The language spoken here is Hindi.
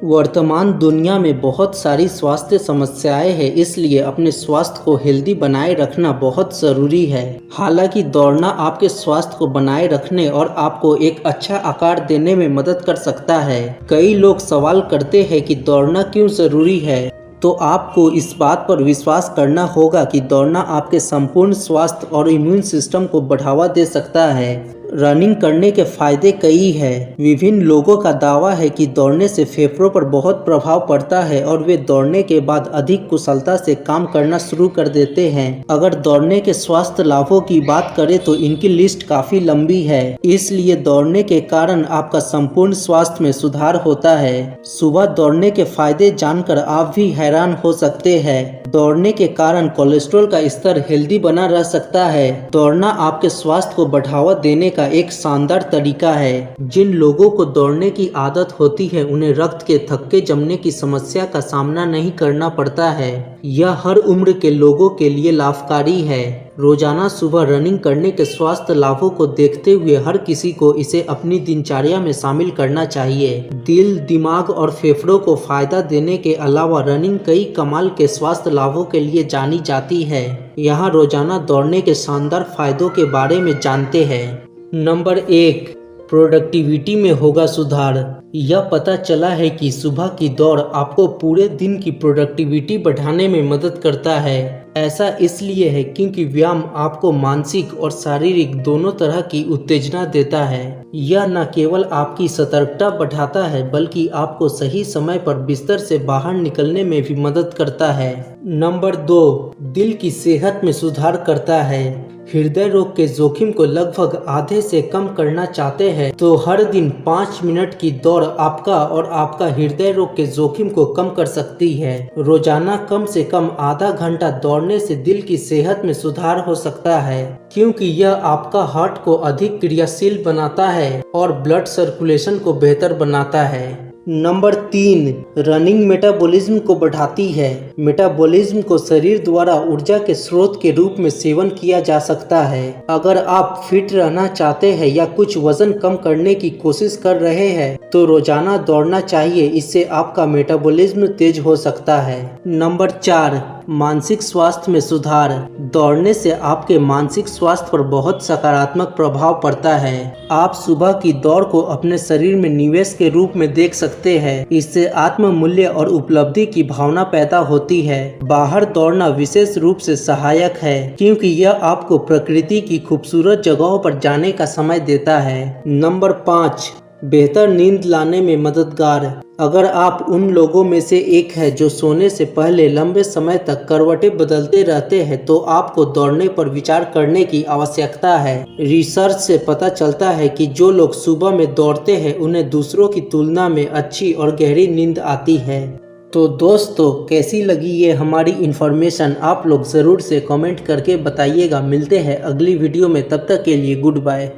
वर्तमान दुनिया में बहुत सारी स्वास्थ्य समस्याएं हैं, इसलिए अपने स्वास्थ्य को हेल्दी बनाए रखना बहुत ज़रूरी है। हालांकि दौड़ना आपके स्वास्थ्य को बनाए रखने और आपको एक अच्छा आकार देने में मदद कर सकता है। कई लोग सवाल करते हैं कि दौड़ना क्यों ज़रूरी है, तो आपको इस बात पर विश्वास करना होगा कि दौड़ना आपके संपूर्ण स्वास्थ्य और इम्यून सिस्टम को बढ़ावा दे सकता है। रनिंग करने के फायदे कई हैं। विभिन्न लोगों का दावा है कि दौड़ने से फेफड़ों पर बहुत प्रभाव पड़ता है और वे दौड़ने के बाद अधिक कुशलता से काम करना शुरू कर देते हैं। अगर दौड़ने के स्वास्थ्य लाभों की बात करें तो इनकी लिस्ट काफी लंबी है, इसलिए दौड़ने के कारण आपका संपूर्ण स्वास्थ्य में सुधार होता है। सुबह दौड़ने के फायदे जानकर आप भी हैरान हो सकते हैं। दौड़ने के कारण कोलेस्ट्रॉल का स्तर हेल्दी बना रह सकता है। दौड़ना आपके स्वास्थ्य को बढ़ावा देने का एक शानदार तरीका है। जिन लोगों को दौड़ने की आदत होती है उन्हें रक्त के थक्के जमने की समस्या का सामना नहीं करना पड़ता है। यह हर उम्र के लोगों के लिए लाभकारी है। रोजाना सुबह रनिंग करने के स्वास्थ्य लाभों को देखते हुए हर किसी को इसे अपनी दिनचर्या में शामिल करना चाहिए। दिल, दिमाग और फेफड़ों को फायदा देने के अलावा रनिंग कई कमाल के स्वास्थ्य लाभों के लिए जानी जाती है। यहाँ रोजाना दौड़ने के शानदार फायदों के बारे में जानते हैं। नंबर 1, प्रोडक्टिविटी में होगा सुधार। यह पता चला है कि सुबह की दौड़ आपको पूरे दिन की प्रोडक्टिविटी बढ़ाने में मदद करता है। ऐसा इसलिए है क्योंकि व्यायाम आपको मानसिक और शारीरिक दोनों तरह की उत्तेजना देता है। यह न केवल आपकी सतर्कता बढ़ाता है बल्कि आपको सही समय पर बिस्तर से बाहर निकलने में भी मदद करता है। नंबर 2, दिल की सेहत में सुधार करता है। हृदय रोग के जोखिम को लगभग आधे से कम करना चाहते हैं तो हर दिन 5 मिनट की दौड़ आपका और आपका हृदय रोग के जोखिम को कम कर सकती है। रोजाना कम से कम आधा घंटा दौड़ने से दिल की सेहत में सुधार हो सकता है, क्योंकि यह आपका हार्ट को अधिक क्रियाशील बनाता है और ब्लड सर्कुलेशन को बेहतर बनाता है। नंबर 3, रनिंग मेटाबॉलिज्म को बढ़ाती है। मेटाबॉलिज्म को शरीर द्वारा ऊर्जा के स्रोत के रूप में सेवन किया जा सकता है। अगर आप फिट रहना चाहते हैं या कुछ वजन कम करने की कोशिश कर रहे हैं तो रोजाना दौड़ना चाहिए, इससे आपका मेटाबॉलिज्म तेज हो सकता है। नंबर 4, मानसिक स्वास्थ्य में सुधार। दौड़ने से आपके मानसिक स्वास्थ्य पर बहुत सकारात्मक प्रभाव पड़ता है। आप सुबह की दौड़ को अपने शरीर में निवेश के रूप में देख सकते हैं। इससे आत्म मूल्य और उपलब्धि की भावना पैदा होती है। बाहर दौड़ना विशेष रूप से सहायक है क्योंकि यह आपको प्रकृति की खूबसूरत जगहों पर जाने का समय देता है। नंबर 5, बेहतर नींद लाने में मददगार। अगर आप उन लोगों में से एक है जो सोने से पहले लंबे समय तक करवटें बदलते रहते हैं तो आपको दौड़ने पर विचार करने की आवश्यकता है। रिसर्च से पता चलता है कि जो लोग सुबह में दौड़ते हैं उन्हें दूसरों की तुलना में अच्छी और गहरी नींद आती है। तो दोस्तों, कैसी लगी ये हमारी इन्फॉर्मेशन आप लोग ज़रूर से कमेंट करके बताइएगा। मिलते हैं अगली वीडियो में, तब तक के लिए गुड बाय।